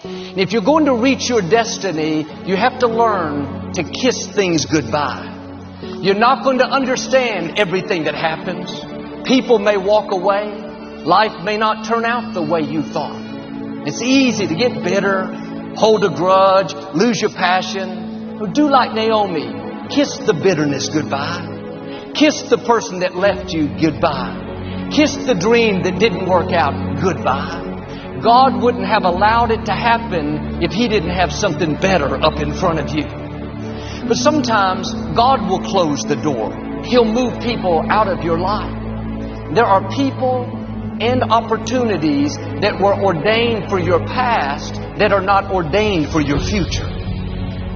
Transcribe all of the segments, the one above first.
And if you're going to reach your destiny, you have to learn to kiss things goodbye. You're not going to understand everything that happens. People may walk away. Life may not turn out the way you thought. It's easy to get bitter, hold a grudge, lose your passion. Well, do like Naomi. Kiss the bitterness goodbye. Kiss the person that left you goodbye. Kiss the dream that didn't work out goodbye. God wouldn't have allowed it to happen if He didn't have something better up in front of you. But sometimes God will close the door. He'll move people out of your life. There are people and opportunities that were ordained for your past that are not ordained for your future.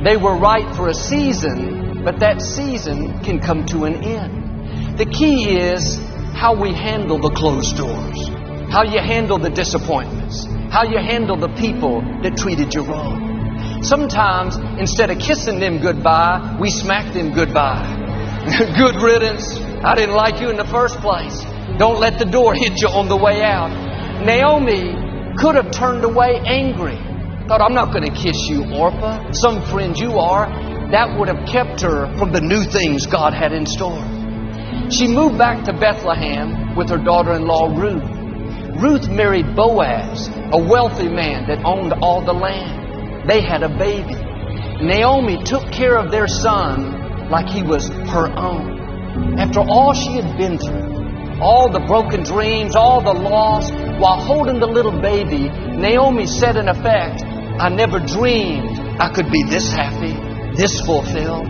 They were right for a season, but that season can come to an end. The key is how we handle the closed doors, how you handle the disappointments, how you handle the people that treated you wrong. Sometimes, instead of kissing them goodbye, we smack them goodbye. Good riddance. I didn't like you in the first place. Don't let the door hit you on the way out. Naomi could have turned away angry. Thought, I'm not going to kiss you, Orpah. Some friend you are. That would have kept her from the new things God had in store. She moved back to Bethlehem with her daughter-in-law, Ruth. Ruth married Boaz, a wealthy man that owned all the land. They had a baby. Naomi took care of their son like he was her own. After all she had been through, all the broken dreams, all the loss, while holding the little baby, Naomi said in effect, I never dreamed I could be this happy, this fulfilled.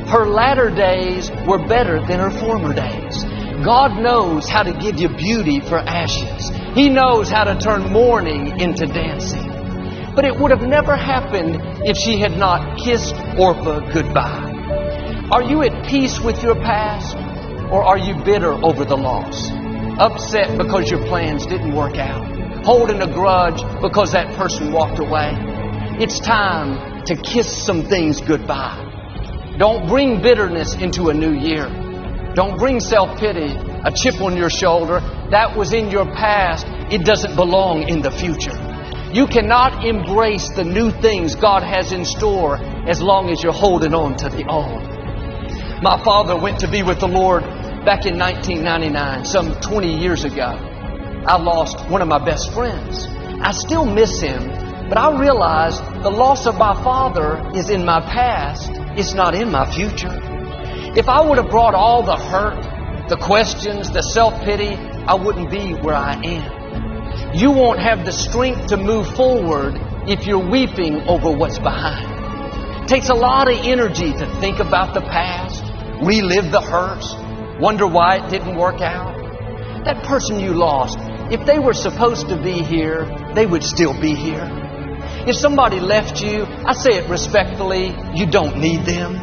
Her latter days were better than her former days. God knows how to give you beauty for ashes. He knows how to turn mourning into dancing. But it would have never happened if she had not kissed Orpah goodbye. Are you at peace with your past? Or are you bitter over the loss? Upset because your plans didn't work out? Holding a grudge because that person walked away? It's time to kiss some things goodbye. Don't bring bitterness into a new year. Don't bring self-pity, a chip on your shoulder. That was in your past. It doesn't belong in the future. You cannot embrace the new things God has in store as long as you're holding on to the old. My father went to be with the Lord back in 1999, some 20 years ago. I lost one of my best friends. I still miss him, but I realized the loss of my father is in my past. It's not in my future. If I would have brought all the hurt, the questions, the self-pity, I wouldn't be where I am. You won't have the strength to move forward if you're weeping over what's behind. It takes a lot of energy to think about the past, relive the hurts, wonder why it didn't work out. That person you lost, if they were supposed to be here, they would still be here. If somebody left you, I say it respectfully, you don't need them.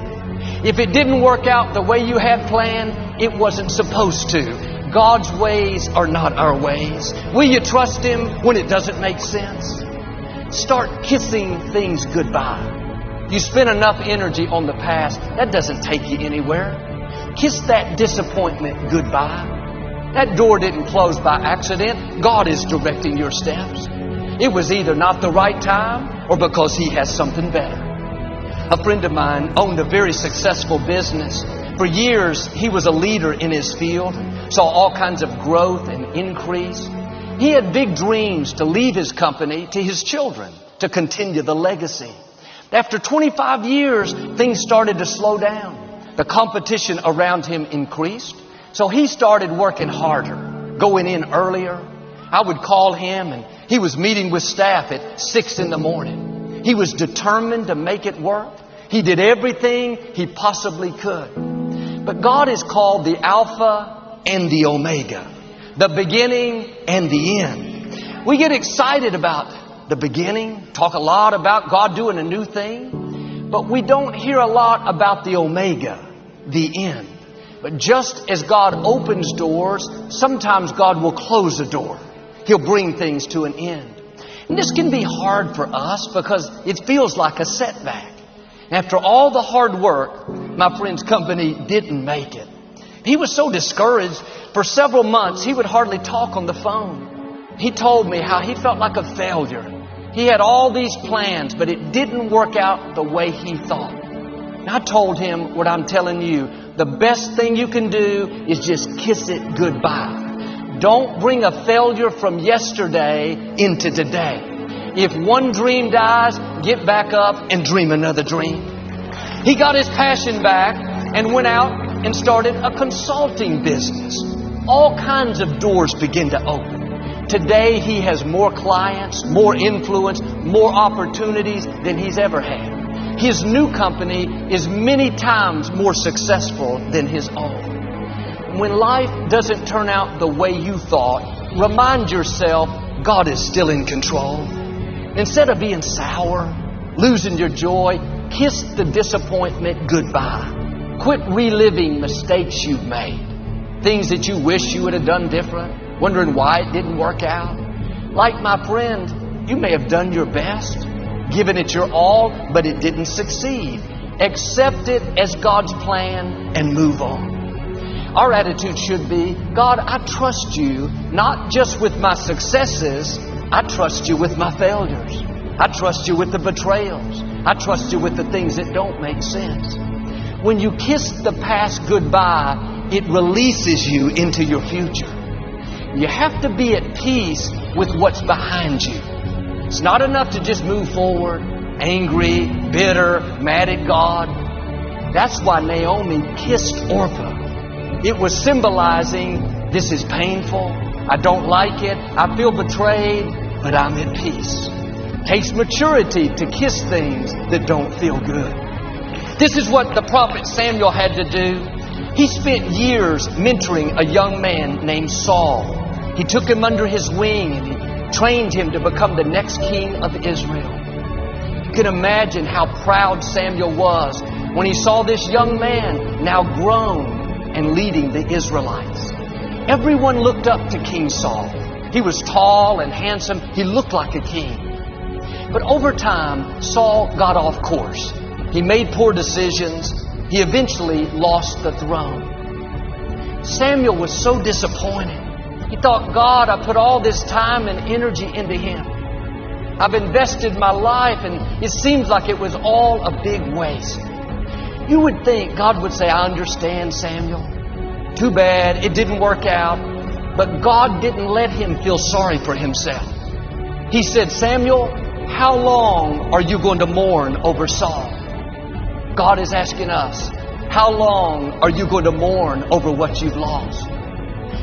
If it didn't work out the way you had planned, it wasn't supposed to. God's ways are not our ways. Will you trust Him when it doesn't make sense? Start kissing things goodbye. You spend enough energy on the past, that doesn't take you anywhere. Kiss that disappointment goodbye. That door didn't close by accident. God is directing your steps. It was either not the right time or because He has something better. A friend of mine owned a very successful business. For years, he was a leader in his field, saw all kinds of growth and increase. He had big dreams to leave his company to his children, to continue the legacy. After 25 years, things started to slow down. The competition around him increased. So he started working harder, going in earlier. I would call him and he was meeting with staff at 6 in the morning. He was determined to make it work. He did everything he possibly could. But God is called the Alpha and the Omega, the beginning and the end. We get excited about the beginning, talk a lot about God doing a new thing, but we don't hear a lot about the Omega, the end. But just as God opens doors, sometimes God will close a door. He'll bring things to an end. And this can be hard for us because it feels like a setback. After all the hard work, my friend's company didn't make it. He was so discouraged. For several months, he would hardly talk on the phone. He told me how he felt like a failure. He had all these plans, but it didn't work out the way he thought. And I told him what I'm telling you. The best thing you can do is just kiss it goodbye. Don't bring a failure from yesterday into today. If one dream dies, get back up and dream another dream. He got his passion back and went out and started a consulting business. All kinds of doors began to open. Today he has more clients, more influence, more opportunities than he's ever had. His new company is many times more successful than his own. When life doesn't turn out the way you thought, remind yourself God is still in control. Instead of being sour, losing your joy, kiss the disappointment goodbye. Quit reliving mistakes you've made. Things that you wish you would have done different, wondering why it didn't work out. Like my friend, you may have done your best, given it your all, but it didn't succeed. Accept it as God's plan and move on. Our attitude should be, God, I trust you not just with my successes, I trust you with my failures. I trust you with the betrayals. I trust you with the things that don't make sense. When you kiss the past goodbye, it releases you into your future. You have to be at peace with what's behind you. It's not enough to just move forward, angry, bitter, mad at God. That's why Naomi kissed Orpah. It was symbolizing, this is painful, I don't like it, I feel betrayed, but I'm at peace. It takes maturity to kiss things that don't feel good. This is what the prophet Samuel had to do. He spent years mentoring a young man named Saul. He took him under his wing and he trained him to become the next king of Israel. You can imagine how proud Samuel was when he saw this young man now grown and leading the Israelites. Everyone looked up to King Saul. He was tall and handsome. He looked like a king. But over time, Saul got off course. He made poor decisions. He eventually lost the throne. Samuel was so disappointed. He thought, God, I put all this time and energy into him. I've invested my life and it seems like it was all a big waste. You would think God would say, I understand, Samuel. Too bad, it didn't work out. But God didn't let him feel sorry for himself. He said, Samuel, how long are you going to mourn over Saul? God is asking us, how long are you going to mourn over what you've lost?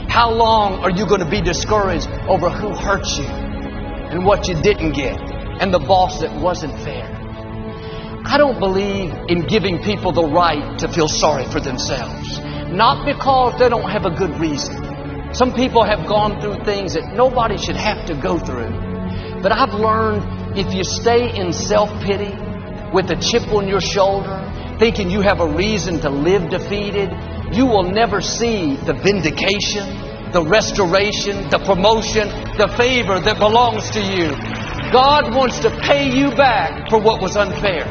How long are you going to be discouraged over who hurt you and what you didn't get and the boss that wasn't fair? I don't believe in giving people the right to feel sorry for themselves. Not because they don't have a good reason. Some people have gone through things that nobody should have to go through. But I've learned if you stay in self-pity with a chip on your shoulder, thinking you have a reason to live defeated, you will never see the vindication, the restoration, the promotion, the favor that belongs to you. God wants to pay you back for what was unfair.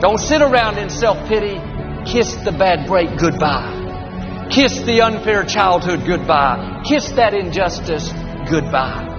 Don't sit around in self-pity. Kiss the bad break goodbye. Kiss the unfair childhood goodbye. Kiss that injustice goodbye.